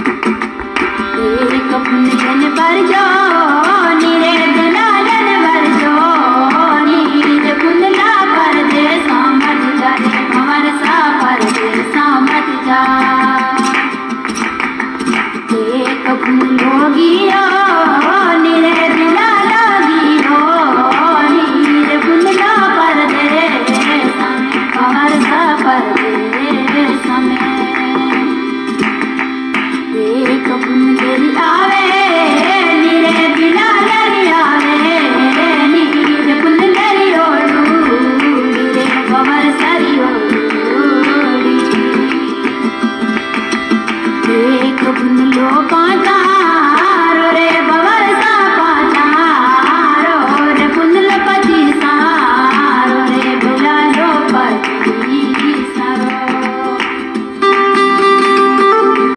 एक पुण्यन बरजो नीरे दुलालन बरजो नीर पुंदला परदेसा मत जा रे हमर सा परदेसा मत जा। एक पुण्यो गियो नीरे दुलाला गियो नीर पुंदला परदेसा हमर सा परदेसा में। एक पुण्य आवे नीरे बिना लरी आवे नीर पुंदरी ओडू नीरे कमर सरी ओडू। एक पुण्य कांता